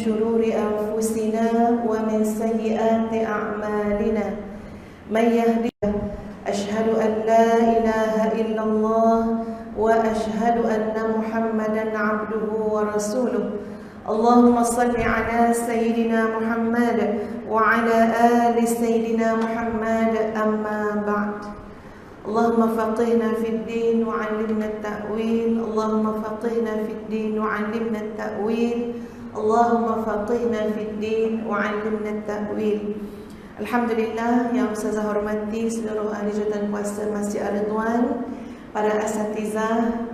شرور أنفسنا ومن سيئات أعمالنا من يهده أشهد أن لا إله إلا الله وأشهد أن محمدا عبده ورسوله اللهم صل على سيدنا محمد وعلى آل سيدنا محمد أما بعد اللهم فقهنا في الدين وعلمنا التأويل اللهم فقهنا في الدين وعلمنا التأويل اللهم فقهنا في الدين وعلمنا التأويل. Alhamdulillah, yang Ustazah hormati seluruh ahli jawatan kuasa Masjid Ar-Ridwan, para asatizah,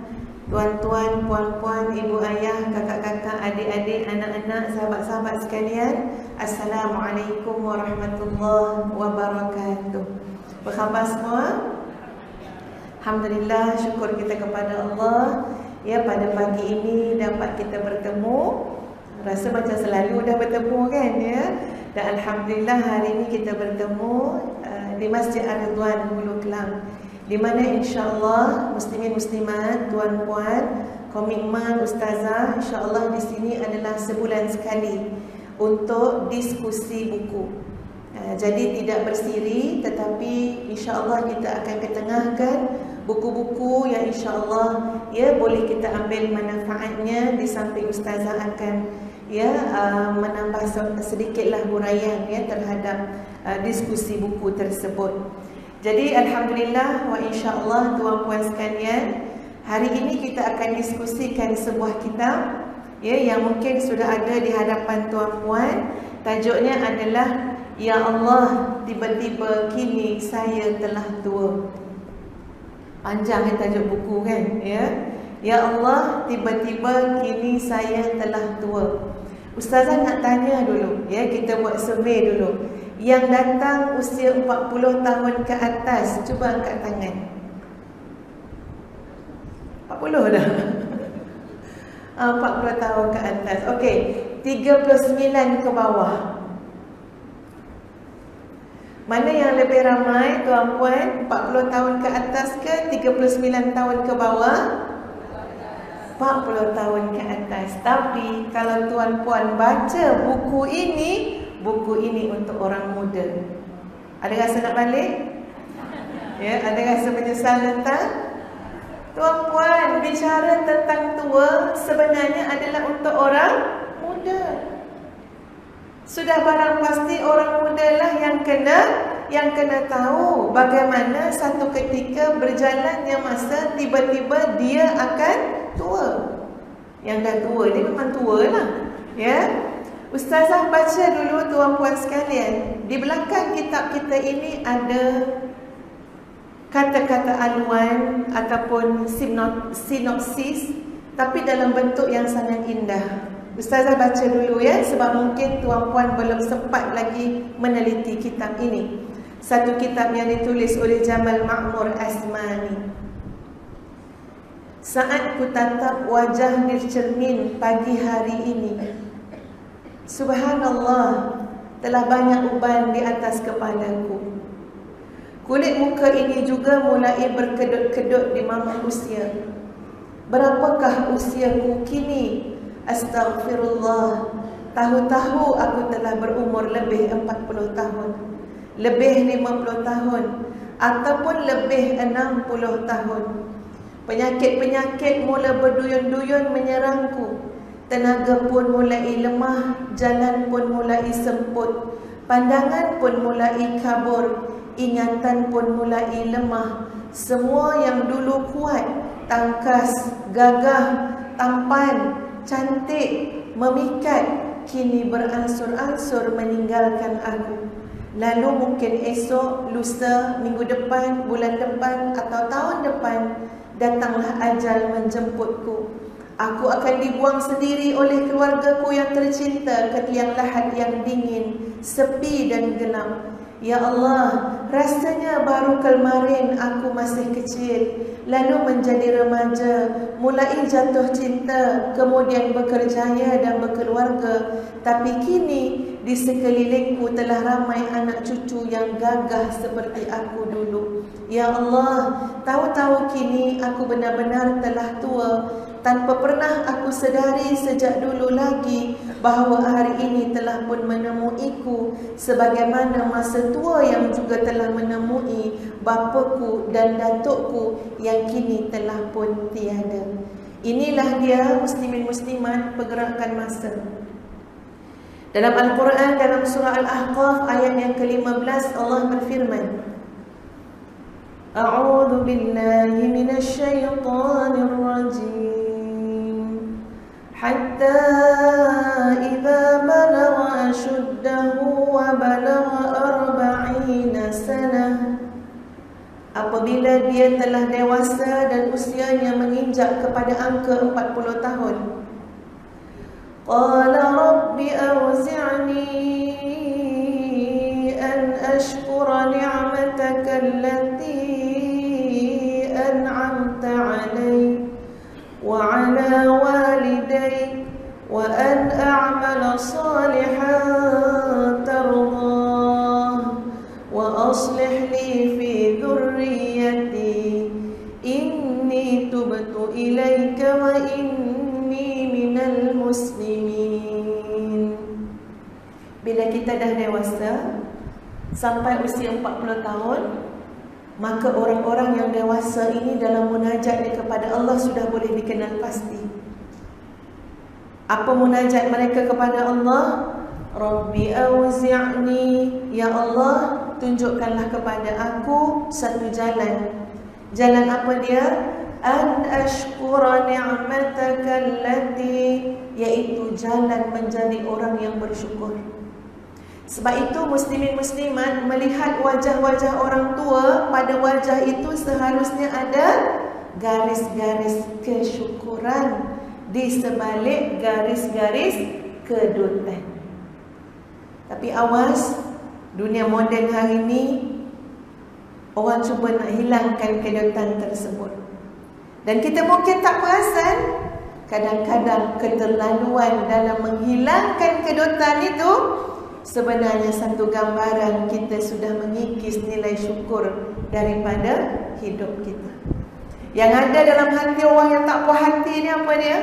tuan-tuan, puan-puan, ibu ayah, kakak-kakak, adik-adik, anak-anak, sahabat-sahabat sekalian, Assalamualaikum warahmatullahi wabarakatuh. Apa khabar semua? Alhamdulillah, syukur kita kepada Allah. Ya, pada pagi ini dapat kita bertemu. Rasa macam selalu dah bertemu kan ya. Dan Alhamdulillah hari ini kita bertemu di Masjid Ar-Ridwan Hulu Kelang, di mana insya-Allah muslimin muslimat, tuan-puan, komitmen ustazah insya-Allah di sini adalah sebulan sekali untuk diskusi buku. Jadi tidak bersiri, tetapi insya-Allah kita akan ketengahkan buku-buku yang insya-Allah ya boleh kita ambil manfaatnya, di samping ustazah akan menambah sedikitlah huraian ya terhadap diskusi buku tersebut. Jadi alhamdulillah wa insya-Allah tuan-puan sekalian, hari ini kita akan diskusikan sebuah kitab ya yang mungkin sudah ada di hadapan tuan-puan. Tajuknya adalah Ya Allah, tiba-tiba kini saya telah tua. Panjang tajuk buku kan ya. Ya Allah, tiba-tiba kini saya telah tua. Ustazah nak tanya dulu ya, kita buat survey dulu. Yang datang usia 40 tahun ke atas, cuba angkat tangan. 40 dah. 40 tahun ke atas. Okey, 39 ke bawah. Mana yang lebih ramai tuan-puan? 40 tahun ke atas ke 39 tahun ke bawah? 40 tahun ke atas. Tapi kalau tuan-puan baca buku ini untuk orang muda. Ada rasa nak balik? Ya, ada rasa menyesal datang? Tuan-puan, bicara tentang tua sebenarnya adalah untuk orang muda. Sudah barang pasti orang muda lah yang kena tahu bagaimana satu ketika berjalannya masa tiba-tiba dia akan tua. Yang dah tua dia memang tua lah ya. Ustazah baca dulu tuan-puan sekalian. Di belakang kitab kita ini ada kata-kata aluan ataupun sinopsis, tapi dalam bentuk yang sangat indah. Ustazah baca dulu ya, sebab mungkin tuan-puan belum sempat lagi meneliti kitab ini. Satu kitab yang ditulis oleh Jamal Ma'mur Asmani. Saat ku tatap wajah bercermin pagi hari ini, subhanallah, telah banyak uban di atas kepalaku. Kulit muka ini juga mulai berkedut-kedut di mama usia. Berapakah usiaku kini? Astaghfirullah, tahu-tahu aku telah berumur lebih 40 tahun, lebih 50 tahun, ataupun lebih 60 tahun. Penyakit-penyakit mula berduyun-duyun menyerangku. Tenaga pun mulai lemah, jalan pun mulai semput, pandangan pun mulai kabur, ingatan pun mulai lemah. Semua yang dulu kuat, tangkas, gagah, tampan, cantik, memikat, kini beransur-ansur meninggalkan aku. Lalu mungkin esok, lusa, minggu depan, bulan depan atau tahun depan, datanglah ajal menjemputku. Aku akan dibuang sendiri oleh keluargaku yang tercinta ke tiang lahat yang dingin, sepi dan gelap. Ya Allah, rasanya baru kemarin aku masih kecil, lalu menjadi remaja, mulai jatuh cinta, kemudian berkerjaya dan berkeluarga. Tapi kini di sekelilingku telah ramai anak cucu yang gagah seperti aku dulu. Ya Allah, tahu-tahu kini aku benar-benar telah tua, tanpa pernah aku sedari sejak dulu lagi bahawa hari ini telah pun menemuiku, sebagaimana masa tua yang juga telah menemui bapaku dan datukku yang kini telah pun tiada. Inilah dia muslimin muslimat pergerakan masa. Dalam Al-Quran, dalam surah Al-Ahqaf ayat yang ke-15, Allah berfirman, A'udzu billahi minasyaitonir rajim. Hatta idza balagha ashuddahu wa balagha 40 sanah. Apabila dia telah dewasa dan usianya menginjak kepada angka 40 tahun. Qala rabbi awzi'ni an ashkura ni'mataka allati an'amta 'alayya wa 'ala walidayya wa an a'mala salihan tardah wa aslih li fi dhurriyyati inni tubtu ilaika wa inni minal muslimin. Bila kita dah dewasa sampai usia 40 tahun, maka orang-orang yang dewasa ini dalam munajatnya kepada Allah sudah boleh dikenal pasti. Apa munajat mereka kepada Allah? Rabbi awzi'ni, ya Allah, tunjukkanlah kepada aku satu jalan. Jalan apa dia? An ashkura ni'mataka allati, yaitu jalan menjadi orang yang bersyukur. Sebab itu muslimin muslimat melihat wajah-wajah orang tua, pada wajah itu seharusnya ada garis-garis kesyukuran di sebalik garis-garis kedutan. Tapi awas, dunia moden hari ini orang cuba nak hilangkan kedutan tersebut. Dan kita mungkin tak perasan, kadang-kadang keterlaluan dalam menghilangkan kedutan itu sebenarnya satu gambaran kita sudah mengikis nilai syukur daripada hidup kita. Yang ada dalam hati orang yang tak puas hati ni apa dia?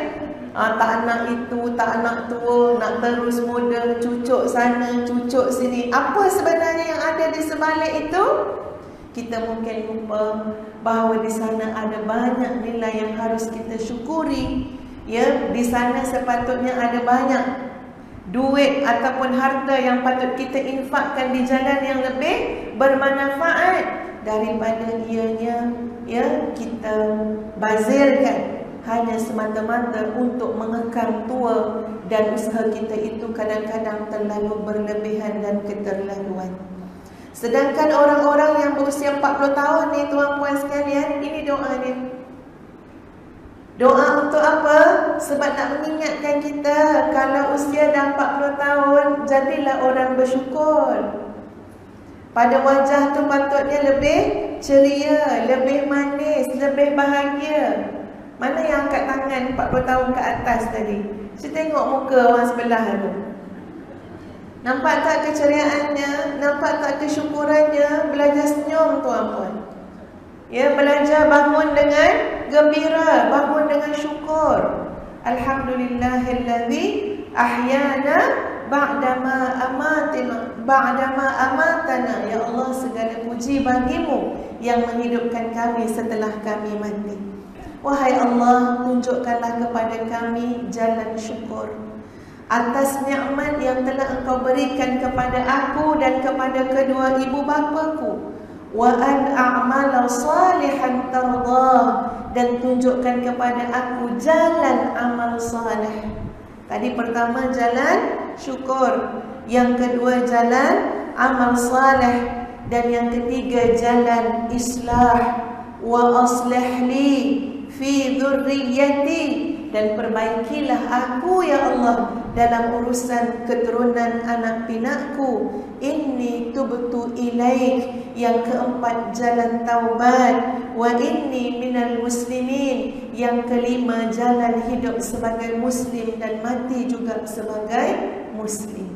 Tak nak itu, tak nak tua, nak terus muda, cucuk sana, cucuk sini. Apa sebenarnya yang ada di sebalik itu? Kita mungkin lupa bahawa di sana ada banyak nilai yang harus kita syukuri. Ya, di sana sepatutnya ada banyak duit ataupun harta yang patut kita infakkan di jalan yang lebih bermanfaat daripada ianya ya kita bazirkan hanya semata-mata untuk mengekang tua, dan usaha kita itu kadang-kadang terlalu berlebihan dan keterlaluan. Sedangkan orang-orang yang berusia 40 tahun ni, tuan-puan sekalian, ini doa dia. Doa untuk apa? Sebab nak mengingatkan kita, kalau usia dah 40 tahun, jadilah orang bersyukur. Pada wajah tu patutnya lebih ceria, lebih manis, lebih bahagia. Mana yang angkat tangan 40 tahun ke atas tadi? Saya tengok muka orang sebelah tu. Nampak tak keceriaannya? Nampak tak kesyukurannya? Belajar senyum, tuan-puan. Ya, belajar bangun dengan gembira, bangun dengan syukur. Alhamdulillahillazi ahyana ba'dama amatana. Ya Allah, segala puji bagimu yang menghidupkan kami setelah kami mati. Wahai Allah, tunjukkanlah kepada kami jalan syukur atas nikmat yang telah Engkau berikan kepada aku dan kepada kedua ibu bapaku. Wa an a'mala salihan tardah, dan tunjukkan kepada aku jalan amal saleh. Tadi pertama jalan syukur, yang kedua jalan amal saleh, dan yang ketiga jalan islah. Wa aslih li fi dhurriyyati, dan perbaikilah aku ya Allah dalam urusan keturunan anak pinakku. Inni tubtu ilaik, yang keempat jalan taubat. Wa inni minal muslimin, yang kelima jalan hidup sebagai muslim dan mati juga sebagai muslim.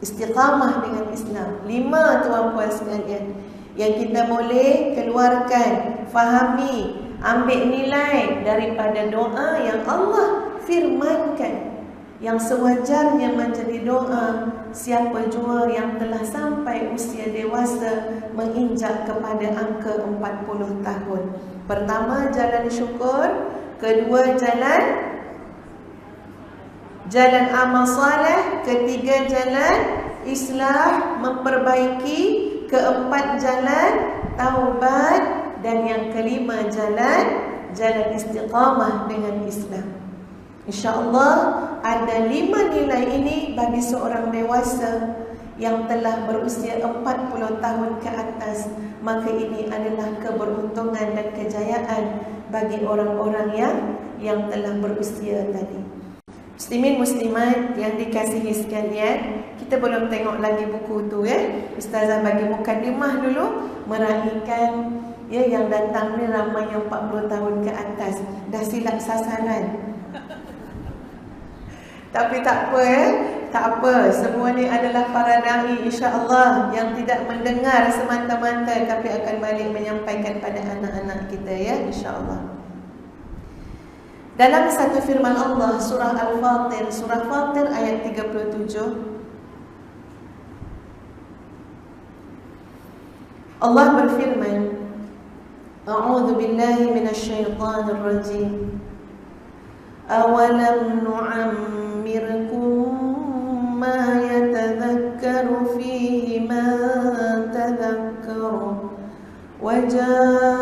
Istiqamah dengan Islam. 5 tuan-puan sekalian yang kita boleh keluarkan, fahami, ambil nilai daripada doa yang Allah firmankan. Yang sewajarnya menjadi doa siapa jua yang telah sampai usia dewasa menginjak kepada angka 40 tahun. Pertama, jalan syukur. Kedua, jalan amal saleh. Ketiga, jalan islah, memperbaiki. Keempat, jalan taubat. Dan yang kelima, jalan istiqamah dengan Islam. InsyaAllah ada 5 nilai ini bagi seorang dewasa yang telah berusia 40 tahun ke atas. Maka ini adalah keberuntungan dan kejayaan bagi orang-orang yang telah berusia tadi. Muslimin muslimat yang dikasihi sekalian, kita belum tengok lagi buku tu ya. Ustazah bagi mukadimah dulu, meraihkan yang datang ni ramai yang 40 tahun ke atas. Dah silap sasaran. Tapi tak apa tak apa. Semua ni adalah para da'i insya-Allah yang tidak mendengar semata-mata tapi akan balik menyampaikan pada anak-anak kita ya, insya-Allah. Dalam satu firman Allah surah Al-Fatir, surah Fatir ayat 37, Allah berfirman, A'udzu billahi minasyaitonir rajim. Awalam nu'ammirkum ma yatadhakkaru fihi man tadhakkaru wa ja'akumun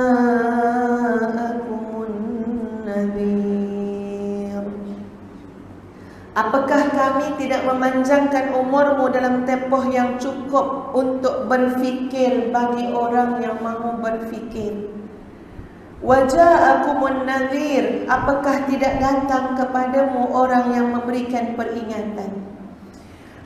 nadhir. Apakah kami tidak memanjangkan umurmu dalam tempoh yang cukup untuk berfikir bagi orang yang mahu berfikir? Waja'akumun nadhir, apakah tidak datang kepadamu orang yang memberikan peringatan?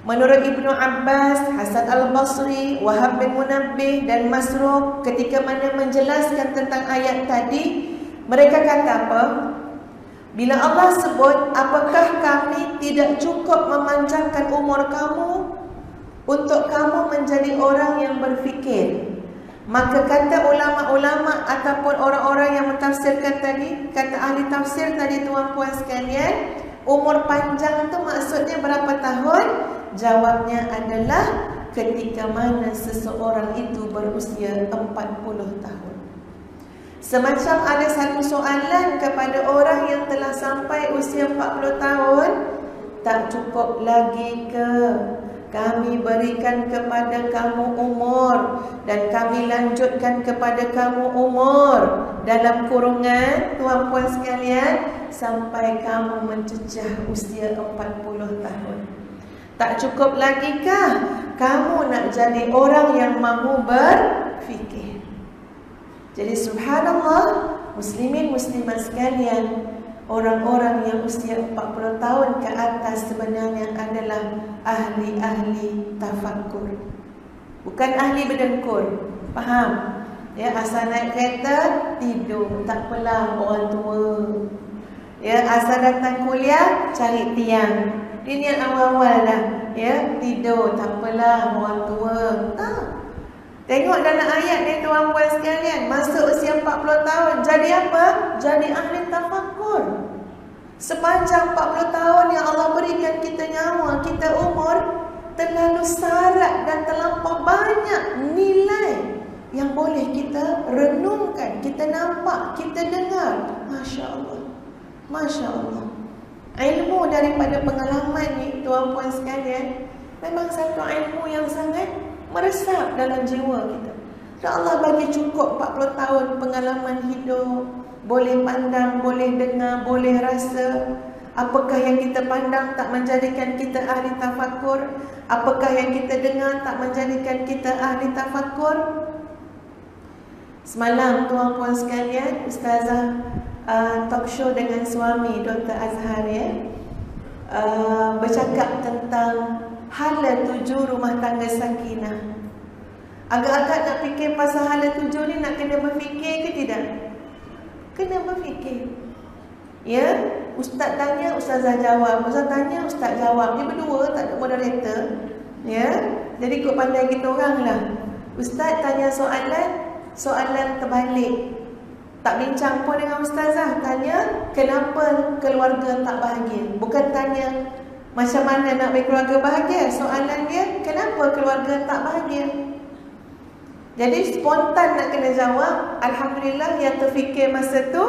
Menurut Ibnu Abbas, Hasan Al-Basri, Wahab bin Munabbih dan Masruq ketika mana menjelaskan tentang ayat tadi, mereka kata apa? Bila Allah sebut, apakah kami tidak cukup memanjangkan umur kamu untuk kamu menjadi orang yang berfikir? Maka kata ulama-ulama ataupun orang-orang yang mentafsirkan tadi, kata ahli tafsir tadi tuan-puan sekalian, umur panjang itu maksudnya berapa tahun? Jawabnya adalah ketika mana seseorang itu berusia 40 tahun. Semacam ada satu soalan kepada orang yang telah sampai usia 40 tahun, tak cukup lagi ke kami berikan kepada kamu umur dan kami lanjutkan kepada kamu umur dalam kurungan tuan-puan sekalian sampai kamu mencecah usia 40 tahun. Tak cukup lagikah kamu nak jadi orang yang mahu berfikir? Jadi subhanallah, muslimin muslimat sekalian, orang-orang yang usia 40 tahun ke atas sebenarnya adalah ahli-ahli tafakkur. Bukan ahli berdengkur. Faham? Ya, asal naik kereta, tidur. Tak apalah, orang tua. Ya, asal datang kuliah, cari tiang. Dia niat awal-awal dah. Ya, tidur. Tak apalah, orang tua. Tak. Tengok dalam ayat ni tuan-puan sekalian, masa usia 40 tahun jadi apa? Jadi ahli tafakkur. Sepanjang 40 tahun yang Allah berikan kita nyawa, kita umur, terlalu syarat dan terlampau banyak nilai yang boleh kita renungkan, kita nampak, kita dengar. Masya Allah, Masya Allah. Ilmu daripada pengalaman ni tuan-puan sekalian, memang satu ilmu yang sangat meresap dalam jiwa kita. Dan Allah bagi cukup 40 tahun pengalaman hidup, boleh pandang, boleh dengar, boleh rasa. Apakah yang kita pandang tak menjadikan kita ahli tafakkur? Apakah yang kita dengar tak menjadikan kita ahli tafakkur? Semalam tuan-puan sekalian, Ustazah talk show dengan suami Dr. Azhar ya, bercakap tentang hala 7 rumah tangga sakinah. Agak-agak nak fikir pasal hala 7 ni nak kena berfikir ke tidak? Kena berfikir. Ya, ustaz tanya, ustazah jawab. Ustaz tanya, ustaz jawab. Dia berdua, tak ada moderator. Ya, jadi ikut pandai kita orang lah. Ustaz tanya soalan terbalik. Tak bincang pun dengan ustazah. Tanya, kenapa keluarga tak bahagia? Bukan tanya, Macam mana nak berkeluarga bahagia? Soalan dia, kenapa keluarga tak bahagia? Jadi spontan nak kena jawab. Alhamdulillah yang terfikir masa tu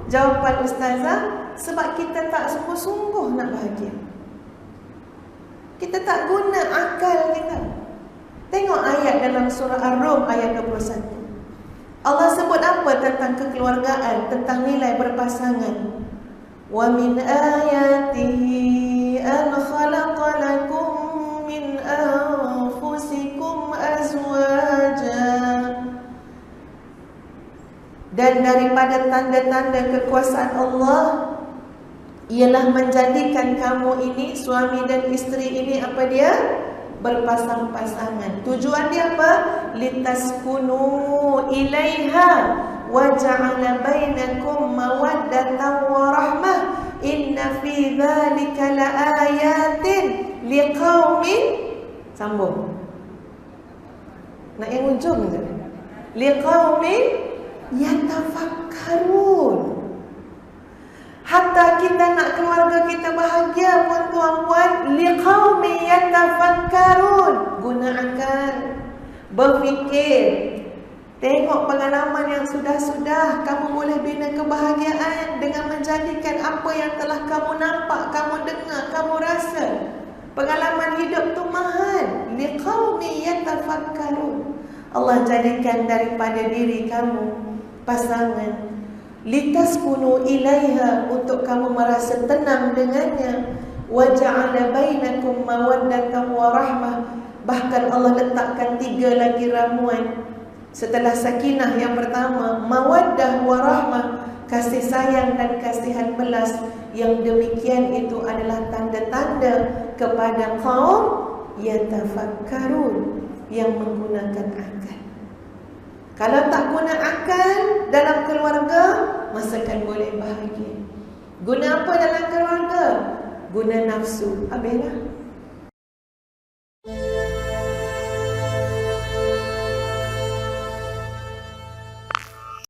jawapan ustazah, sebab kita tak sungguh-sungguh nak bahagia. Kita tak guna akal kita. Tengok ayat dalam surah Ar-Rum ayat 21. Allah sebut apa tentang kekeluargaan, tentang nilai berpasangan. Wa min ayatihi an khalaqa lakum min anfusikum azwaja. Dan daripada tanda-tanda kekuasaan Allah ialah menjadikan kamu ini, suami dan isteri ini, apa dia? Berpasang-pasangan. Tujuan dia apa? Litaskunu ilaiha wa ja'ala bainakum mawaddatan wa rahmah. Inna fi dzalika laayatin liqaumin, sambung. Nak yang ujung je. Liqaumin yatafakkarun. Hatta kita nak keluarga kita bahagia pun tuan-puan, liqaumin yatafakkarun. Guna akal, berfikir. Tengok pengalaman yang sudah-sudah. Kamu boleh bina kebahagiaan dengan menjadikan apa yang telah kamu nampak, kamu dengar, kamu rasa. Pengalaman hidup tu mahal. Liqaumin yatafakkarun. Allah jadikan daripada diri kamu pasangan, litaskunu ilaiha, untuk kamu merasa tenang dengannya. Wa ja'ala bainakum mawaddatan wa rahmah. Bahkan Allah letakkan 3 lagi ramuan. Setelah sakinah yang pertama, mawaddah wa rahmah, kasih sayang dan kasihan belas. Yang demikian itu adalah tanda-tanda kepada kaum yatafakkarun, yang menggunakan akal. Kalau tak guna akal dalam keluarga, masakan boleh bahagia. Guna apa dalam keluarga? Guna nafsu, habislah.